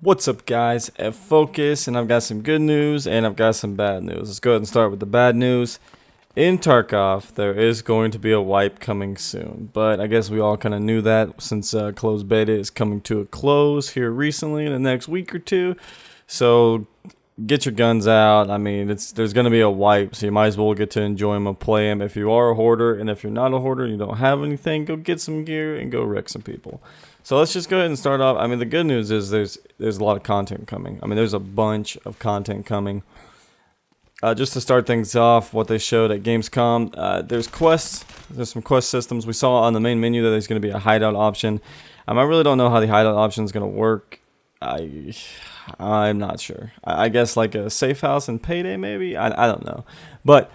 What's up, guys? At Focus, and I've got some good news and I've got some bad news. Let's go ahead and start with the bad news. In Tarkov, there is going to be a wipe coming soon, but I guess we all kind of knew that since closed beta is coming to a close here recently in the next week or two. So get your guns out. I mean, there's going to be a wipe, so you might as well get to enjoy them and play them. If you are a hoarder, and if you're not a hoarder and you don't have anything, go get some gear and go wreck some people. So let's just go ahead and start off. I mean, the good news is there's a lot of content coming. I mean, there's a bunch of content coming. Just to start things off, what they showed at Gamescom, there's quests. There's some quest systems. We saw on the main menu that there's going to be a hideout option. I really don't know how the hideout option is going to work. I'm not sure. I guess like a safe house and payday maybe? I don't know. But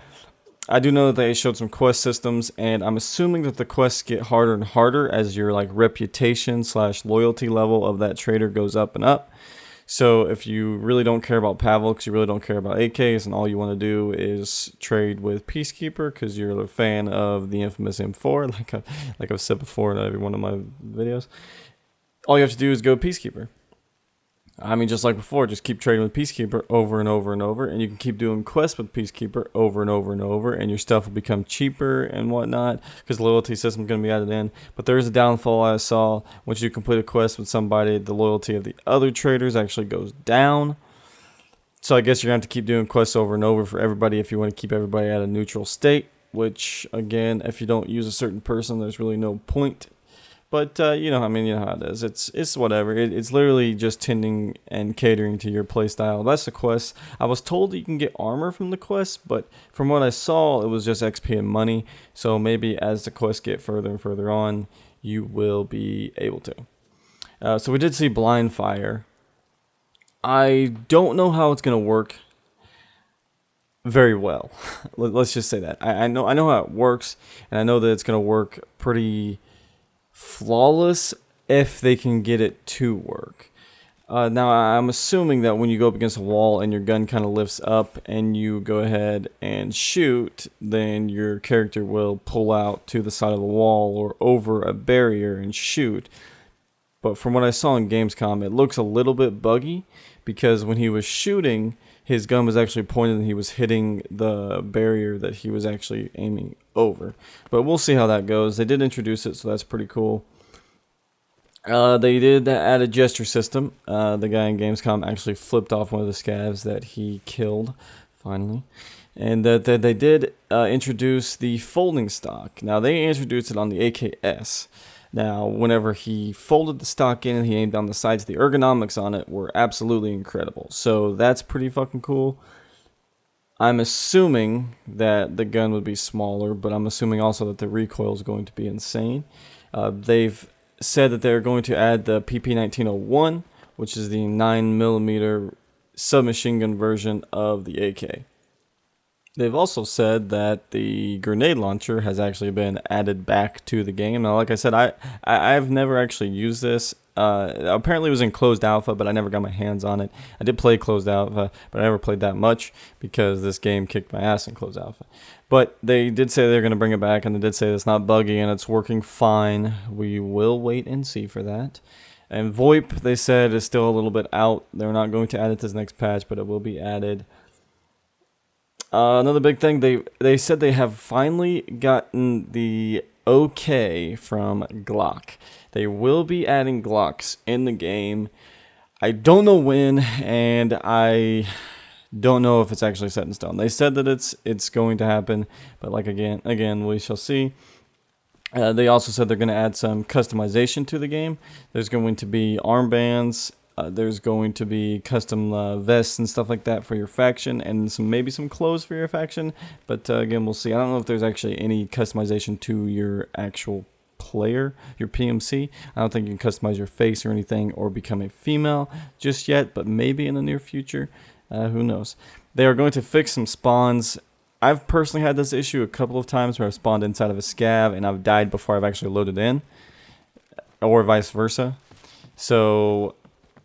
I do know that they showed some quest systems, and I'm assuming that the quests get harder and harder as your like reputation / loyalty level of that trader goes up and up. So if you really don't care about Pavel, because you really don't care about AKs, and all you want to do is trade with Peacekeeper because you're a fan of the infamous M4, like I've said before in every one of my videos, all you have to do is go Peacekeeper. I mean, just like before, just keep trading with Peacekeeper over and over and over, and you can keep doing quests with Peacekeeper over and over and over, and your stuff will become cheaper and whatnot, because the loyalty system is going to be added in. But there is a downfall I saw. Once you complete a quest with somebody, the loyalty of the other traders actually goes down. So I guess you're going to have to keep doing quests over and over for everybody if you want to keep everybody at a neutral state, which, again, if you don't use a certain person, there's really no point. But, you know how it is. It's whatever. It's literally just tending and catering to your playstyle. That's the quest. I was told that you can get armor from the quest, but from what I saw, it was just XP and money. So maybe as the quests get further and further on, you will be able to. So we did see blind fire. I don't know how it's going to work very well. Let's just say that. I know how it works, and I know that it's going to work pretty flawless if they can get it to work. Now, I'm assuming that when you go up against a wall and your gun kind of lifts up and you go ahead and shoot, then your character will pull out to the side of the wall or over a barrier and shoot. But from what I saw in Gamescom, it looks a little bit buggy because when he was shooting, his gun was actually pointed and he was hitting the barrier that he was actually aiming over. But we'll see how that goes. They did introduce it, so that's pretty cool. They did add a gesture system. The guy in Gamescom actually flipped off one of the scavs that he killed, finally. And they did introduce the folding stock. Now, they introduced it on the AKS. Now, whenever he folded the stock in and he aimed down the sides, the ergonomics on it were absolutely incredible. So that's pretty fucking cool. I'm assuming that the gun would be smaller, but I'm assuming also that the recoil is going to be insane. They've said that they're going to add the PP1901, which is the 9mm submachine gun version of the AK. They've also said that the grenade launcher has actually been added back to the game. Now, like I said, I've never actually used this. Apparently it was in closed alpha, but I never got my hands on it. I did play closed alpha, but I never played that much because this game kicked my ass in closed alpha. But they did say they're going to bring it back, and they did say it's not buggy and it's working fine. We will wait and see for that. And VoIP, they said, is still a little bit out. They're not going to add it to this next patch, but it will be added. Another big thing, they said they have finally gotten the okay from Glock. They will be adding Glocks in the game. I don't know when, and I don't know if it's actually set in stone. They said that it's going to happen, but like again, we shall see. They also said they're going to add some customization to the game. There's going to be armbands. There's going to be custom vests and stuff like that for your faction, and maybe some clothes for your faction. But again, we'll see. I don't know if there's actually any customization to your actual player, your PMC. I don't think you can customize your face or anything or become a female just yet, but maybe in the near future. Who knows? They are going to fix some spawns. I've personally had this issue a couple of times where I've spawned inside of a scav and I've died before I've actually loaded in, or vice versa. So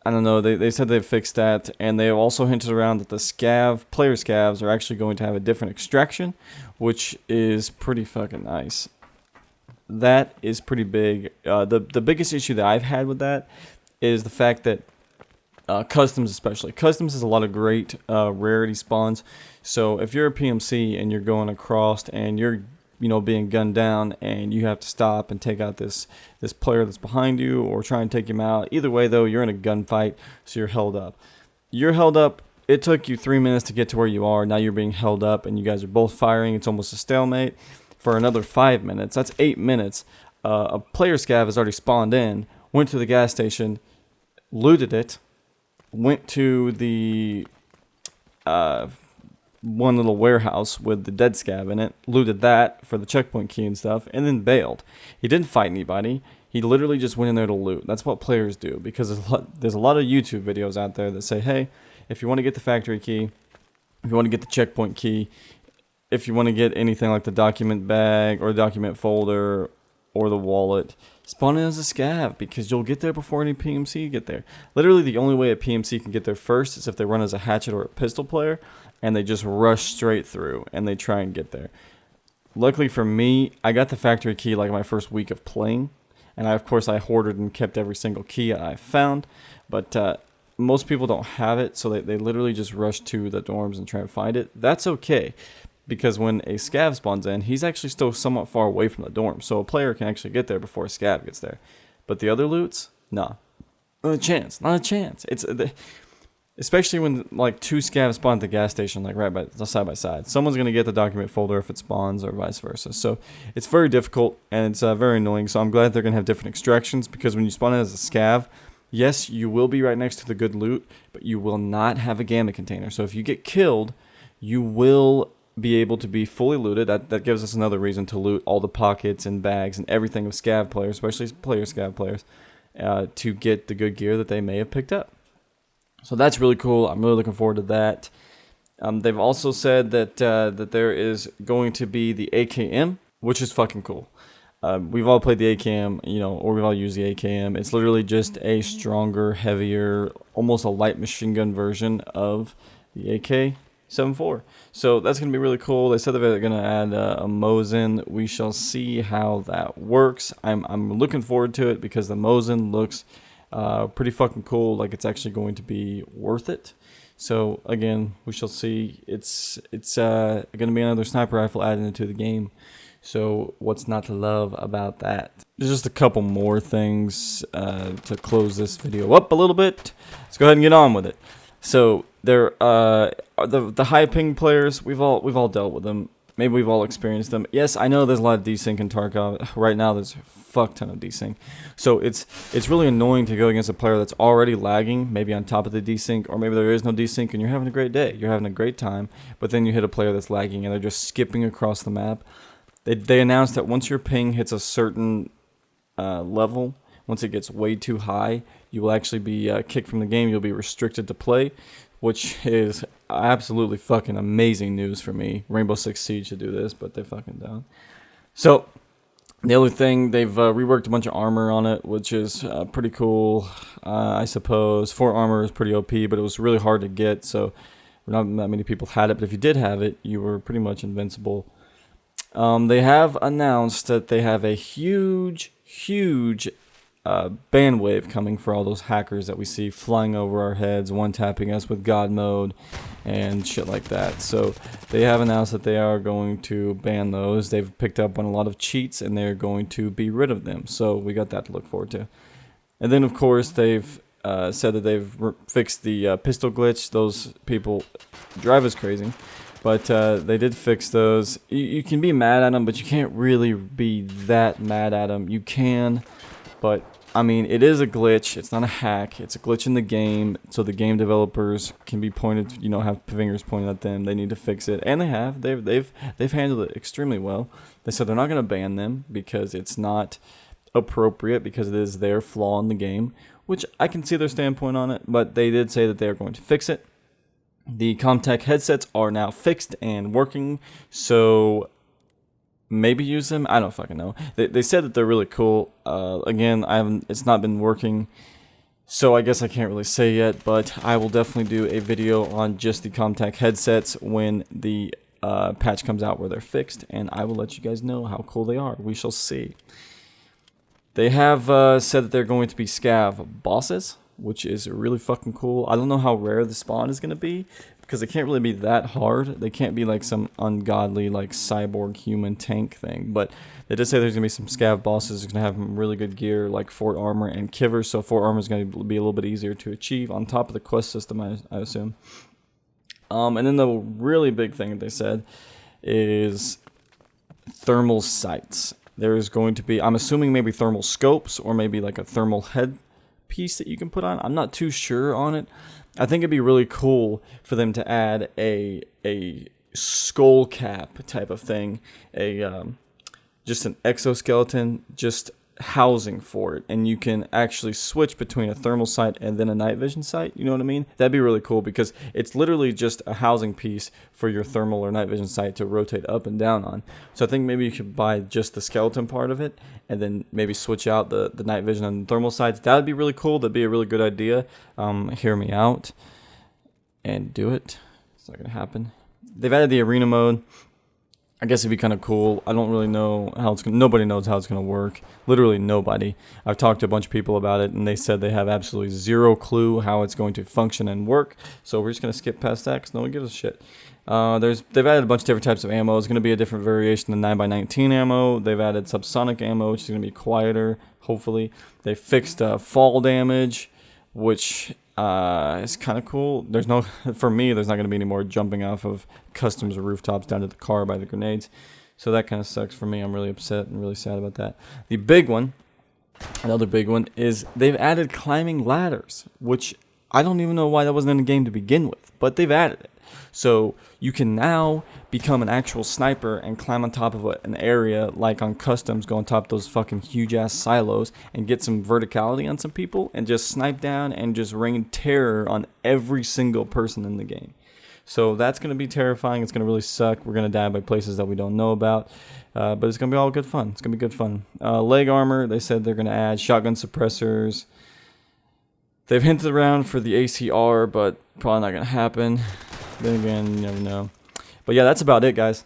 I don't know, they said they fixed that, and they also hinted around that the player scavs are actually going to have a different extraction, which is pretty fucking nice. That is pretty big. The biggest issue that I've had with that is the fact that Customs especially. Customs has a lot of great rarity spawns. So if you're a PMC and you're going across and you're being gunned down and you have to stop and take out this player that's behind you or try and take him out. Either way though, you're in a gunfight, so you're held up. You're held up. It took you 3 minutes to get to where you are. Now you're being held up and you guys are both firing. It's almost a stalemate for another 5 minutes. That's 8 minutes. A player scav has already spawned in, went to the gas station, looted it, went to the one little warehouse with the dead scav in it, looted that for the checkpoint key and stuff, and then bailed. He didn't fight anybody. He literally just went in there to loot. That's what players do, because there's a lot of YouTube videos out there that say, hey, if you want to get the factory key, if you want to get the checkpoint key, if you want to get anything like the document bag or the document folder or the wallet, spawn in as a scav, because you'll get there before any PMC get there. Literally the only way a PMC can get there first is if they run as a hatchet or a pistol player and they just rush straight through and they try and get there. Luckily for me, I got the factory key like my first week of playing, and of course I hoarded and kept every single key I found, but most people don't have it, so they literally just rush to the dorms and try and find it. That's okay, because when a scav spawns in, he's actually still somewhat far away from the dorm, so a player can actually get there before a scav gets there. But the other loots, nah, not a chance. It's especially when like two scavs spawn at the gas station, like right by side by side. Someone's gonna get the document folder if it spawns, or vice versa. So it's very difficult and it's very annoying. So I'm glad they're gonna have different extractions, because when you spawn in as a scav, yes, you will be right next to the good loot, but you will not have a gamma container. So if you get killed, you will be able to be fully looted. That gives us another reason to loot all the pockets and bags and everything of scav players, especially scav players, to get the good gear that they may have picked up. So that's really cool. I'm really looking forward to that. They've also said that that there is going to be the AKM, which is fucking cool. We've all played the AKM, or we've all used the AKM. It's literally just a stronger, heavier, almost a light machine gun version of the AK-74. So that's going to be really cool. They said that they're going to add a Mosin. We shall see how that works. I'm looking forward to it, because the Mosin looks pretty fucking cool. Like it's actually going to be worth it. So again, we shall see. It's going to be another sniper rifle added into the game. So what's not to love about that? There's just a couple more things to close this video up a little bit. Let's go ahead and get on with it. So there, the high ping players, we've all dealt with them. Maybe we've all experienced them. Yes, I know there's a lot of desync in Tarkov. Right now, there's a fuck ton of desync. So it's really annoying to go against a player that's already lagging, maybe on top of the desync, or maybe there is no desync and you're having a great day. You're having a great time, but then you hit a player that's lagging and they're just skipping across the map. They announced that once your ping hits a certain level, once it gets way too high, you will actually be kicked from the game. You'll be restricted to play, which is absolutely fucking amazing news for me. Rainbow Six Siege should do this, but they fucking don't. So the other thing, they've reworked a bunch of armor on it, which is pretty cool, I suppose. 4 armor is pretty OP, but it was really hard to get, so not that many people had it. But if you did have it, you were pretty much invincible. They have announced that they have a huge ban wave coming for all those hackers that we see flying over our heads, one-tapping us with God mode and shit like that. So they have announced that they are going to ban those. They've picked up on a lot of cheats and they're going to be rid of them. So we got that to look forward to. And then of course they've said that they've fixed the pistol glitch. Those people drive us crazy. But they did fix those. You can be mad at them, but you can't really be that mad at them. You can, but I mean, it is a glitch. It's not a hack. It's a glitch in the game, so the game developers can be pointed, have fingers pointed at them. They need to fix it, and they have. They've handled it extremely well. They said they're not going to ban them because it's not appropriate, because it is their flaw in the game, which I can see their standpoint on it. But they did say that they are going to fix it. The Comtech headsets are now fixed and working, so maybe use them. I don't fucking know. They said that they're really cool. Again, it's not been working, so I guess I can't really say yet, but I will definitely do a video on just the Comtech headsets when the patch comes out where they're fixed, and I will let you guys know how cool they are. We shall see. They have said that they're going to be scav bosses, which is really fucking cool. I don't know how rare the spawn is going to be, because it can't really be that hard. They can't be like some ungodly like cyborg human tank thing, but they did say there's going to be some scav bosses who's going to have really good gear like fort armor and kivers, so fort armor is going to be a little bit easier to achieve on top of the quest system, I assume. And then the really big thing that they said is thermal sights. There's going to be, I'm assuming, maybe thermal scopes or maybe like a thermal head piece that you can put on. I'm not too sure on it. I think it'd be really cool for them to add a skull cap type of thing, just an exoskeleton, just housing for it, and you can actually switch between a thermal sight and then a night vision sight. You know what I mean? That'd be really cool, because it's literally just a housing piece for your thermal or night vision sight to rotate up and down on. So I think maybe you should buy just the skeleton part of it and then maybe switch out the night vision and thermal sights. That would be really cool. That'd be a really good idea. Hear me out and do it. It's not gonna happen. They've added the arena mode. I guess it'd be kind of cool. I don't really know how it's going to... Nobody knows how it's going to work. Literally nobody. I've talked to a bunch of people about it, and they said they have absolutely zero clue how it's going to function and work. So we're just going to skip past that because no one gives a shit. They've added a bunch of different types of ammo. It's going to be a different variation than 9x19 ammo. They've added subsonic ammo, which is going to be quieter, hopefully. They fixed fall damage, which... it's kind of cool. For me, there's not going to be any more jumping off of customs or rooftops down to the car by the grenades. So that kind of sucks for me. I'm really upset and really sad about that. The big one, another big one, is they've added climbing ladders, which I don't even know why that wasn't in the game to begin with, but they've added it. So you can now become an actual sniper and climb on top of an area like on customs, go on top of those fucking huge ass silos and get some verticality on some people and just snipe down and just rain terror on every single person in the game. So that's going to be terrifying. It's going to really suck. We're going to die by places that we don't know about. But it's going to be all good fun. It's going to be good fun. Leg armor, they said they're going to add shotgun suppressors. They've hinted around for the ACR, but probably not going to happen. Then again, you never know. But yeah, that's about it, guys.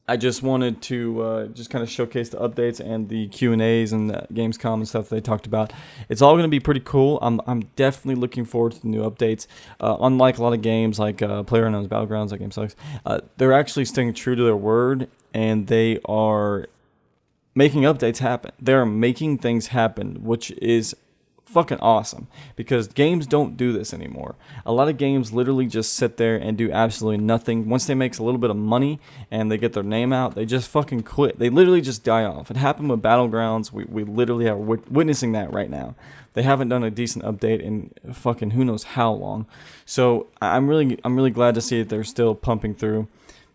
I just wanted to just kind of showcase the updates and the Q&As and the Gamescom and stuff they talked about. It's all going to be pretty cool. I'm definitely looking forward to the new updates. Unlike a lot of games like PlayerUnknown's Battlegrounds, that game sucks. They're actually staying true to their word, and they are making updates happen. They're making things happen, which is fucking awesome, because games don't do this anymore. A lot of games literally just sit there and do absolutely nothing. Once they make a little bit of money and they get their name out, they just fucking quit. They literally just die off. It happened with Battlegrounds. We literally are witnessing that right now. They haven't done a decent update in fucking who knows how long. So I'm really glad to see that they're still pumping through.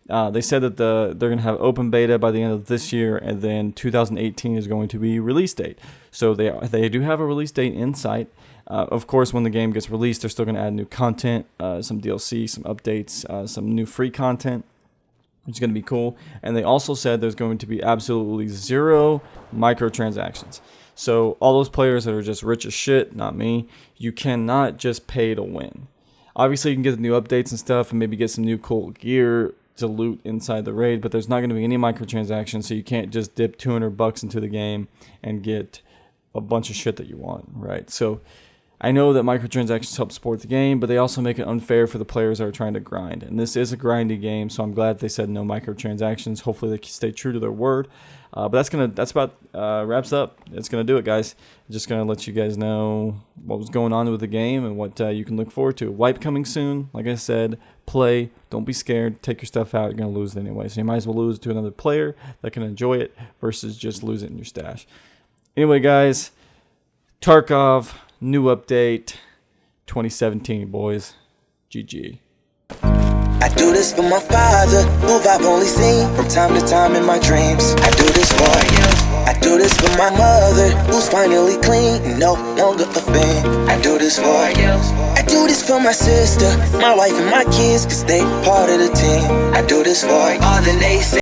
They said that they're going to have open beta by the end of this year, and then 2018 is going to be release date. So they do have a release date in sight. Of course, when the game gets released, they're still going to add new content, some DLC, some updates, some new free content, which is going to be cool. And they also said there's going to be absolutely zero microtransactions. So all those players that are just rich as shit, not me, you cannot just pay to win. Obviously, you can get the new updates and stuff and maybe get some new cool gear to loot inside the raid, but there's not going to be any microtransactions, so you can't just dip $200 into the game and get a bunch of shit that you want, right? So I know that microtransactions help support the game, but they also make it unfair for the players that are trying to grind, and this is a grindy game, so I'm glad they said no microtransactions. Hopefully they stay true to their word. But that's about wraps up. It's gonna do it, guys. Just gonna let you guys know what was going on with the game and what you can look forward to. Wipe coming soon. Like I said, play. Don't be scared. Take your stuff out. You're gonna lose it anyway, so you might as well lose to another player that can enjoy it versus just lose it in your stash. Anyway, guys, Tarkov new update 2017, boys. GG. I do this for my father, who I've only seen from time to time in my dreams. I do this for you. I do this for my mother, who's finally clean and no longer a fiend. I do this for you. I do this for my sister, my wife and my kids, cause they part of the team. I do this for all the naysayers.